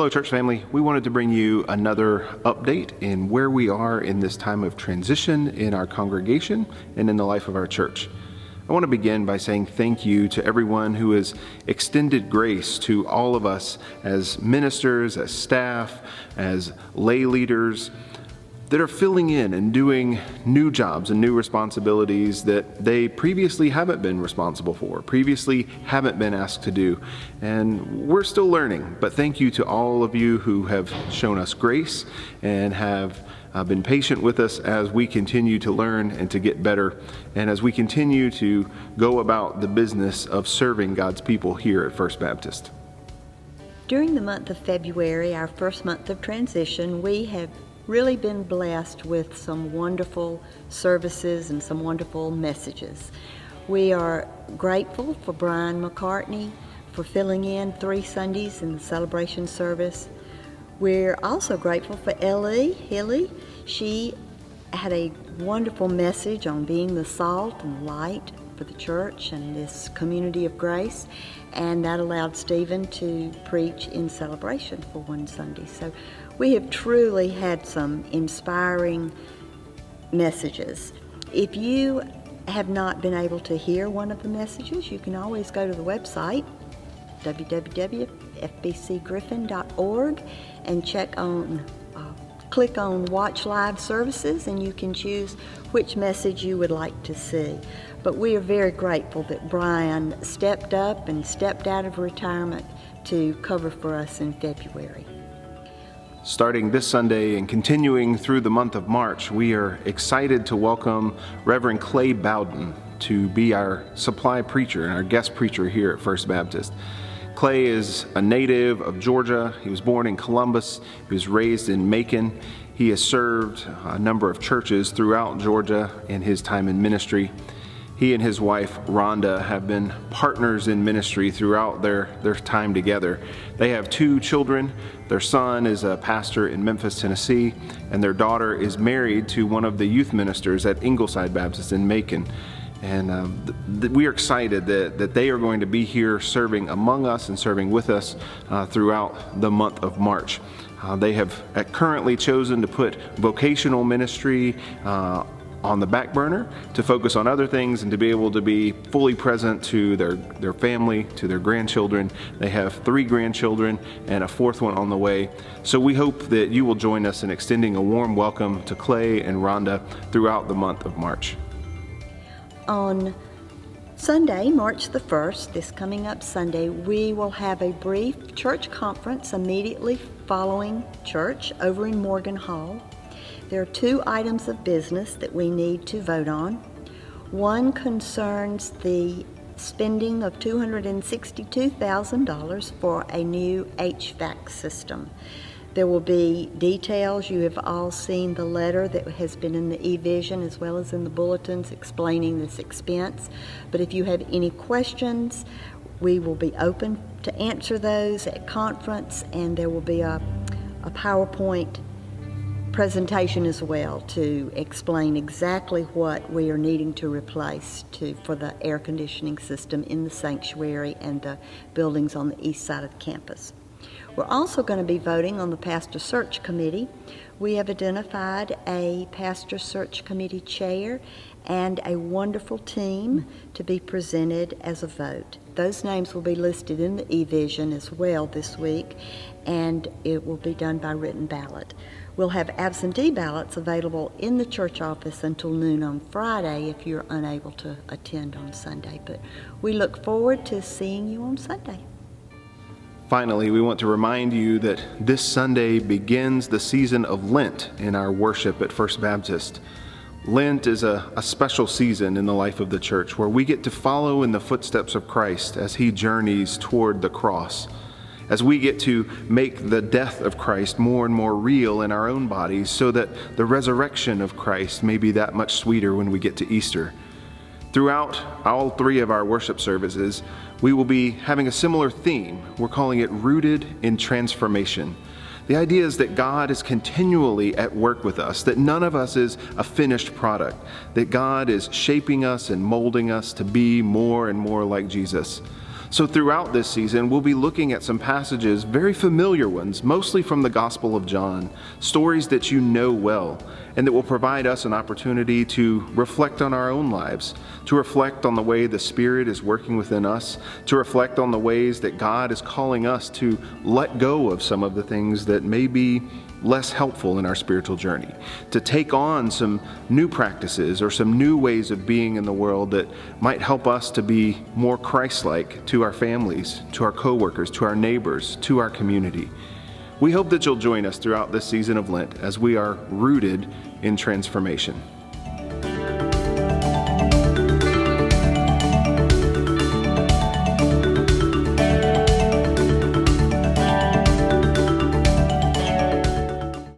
Hello, church family. We wanted to bring you another update in where we are in this time of transition in our congregation and in the life of our church. I want to begin by saying thank you to everyone who has extended grace to all of us as ministers, as staff, as lay leaders that are filling in and doing new jobs and new responsibilities that they previously haven't been responsible for, previously haven't been asked to do. And we're still learning, but thank you to all of you who have shown us grace and have been patient with us as we continue to learn and to get better, and as we continue to go about the business of serving God's people here at First Baptist. During the month of February, our first month of transition, we have really been blessed with some wonderful services and some wonderful messages. We are grateful for Brian McCartney for filling in 3 Sundays in the celebration service. We're also grateful for Ellie Hilly. She had a wonderful message on being the salt and light for the church and this community of grace, and that allowed Steven to preach in celebration for one Sunday. So we have truly had some inspiring messages. If you have not been able to hear one of the messages, you can always go to the website, www.fbcgriffin.org, and click on Watch Live Services, and you can choose which message you would like to see. But we are very grateful that Brian stepped up and stepped out of retirement to cover for us in February. Starting this Sunday and continuing through the month of March, we are excited to welcome Reverend Clay Bowden to be our supply preacher and our guest preacher here at First Baptist. Clay is a native of Georgia. He was born in Columbus. He was raised in Macon. He has served a number of churches throughout Georgia in his time in ministry. He and his wife, Rhonda, have been partners in ministry throughout their time together. They have 2 children. Their son is a pastor in Memphis, Tennessee, and their daughter is married to one of the youth ministers at Ingleside Baptist in Macon. And we are excited that they are going to be here serving among us and serving with us throughout the month of March. They have currently chosen to put vocational ministry on the back burner to focus on other things and to be able to be fully present to their family, to their grandchildren. They have 3 grandchildren and a 4th one on the way. So we hope that you will join us in extending a warm welcome to Clay and Rhonda throughout the month of March. On Sunday, March the 1st, this coming up Sunday, we will have a brief church conference immediately following church over in Morgan Hall. There are 2 items of business that we need to vote on. One concerns the spending of $262,000 for a new HVAC system. There will be details. You have all seen the letter that has been in the eVision as well as in the bulletins explaining this expense. But if you have any questions, we will be open to answer those at conference, and there will be a PowerPoint presentation as well to explain exactly what we are needing to replace for the air conditioning system in the sanctuary and the buildings on the east side of the campus. We're also going to be voting on the Pastor Search Committee. We have identified a Pastor Search Committee chair and a wonderful team to be presented as a vote. Those names will be listed in the eVision as well this week, and it will be done by written ballot. We'll have absentee ballots available in the church office until noon on Friday if you're unable to attend on Sunday. But we look forward to seeing you on Sunday. Finally, we want to remind you that this Sunday begins the season of Lent in our worship at First Baptist. Lent is a special season in the life of the church where we get to follow in the footsteps of Christ as he journeys toward the cross, as we get to make the death of Christ more and more real in our own bodies so that the resurrection of Christ may be that much sweeter when we get to Easter. Throughout all 3 of our worship services, we will be having a similar theme. We're calling it Rooted in Transformation. The idea is that God is continually at work with us, that none of us is a finished product, that God is shaping us and molding us to be more and more like Jesus. So throughout this season, we'll be looking at some passages, very familiar ones, mostly from the Gospel of John, stories that you know well, and that will provide us an opportunity to reflect on our own lives, to reflect on the way the Spirit is working within us, to reflect on the ways that God is calling us to let go of some of the things that may be less helpful in our spiritual journey, to take on some new practices or some new ways of being in the world that might help us to be more Christ-like to our families, to our coworkers, to our neighbors, to our community. We hope that you'll join us throughout this season of Lent as we are rooted in transformation.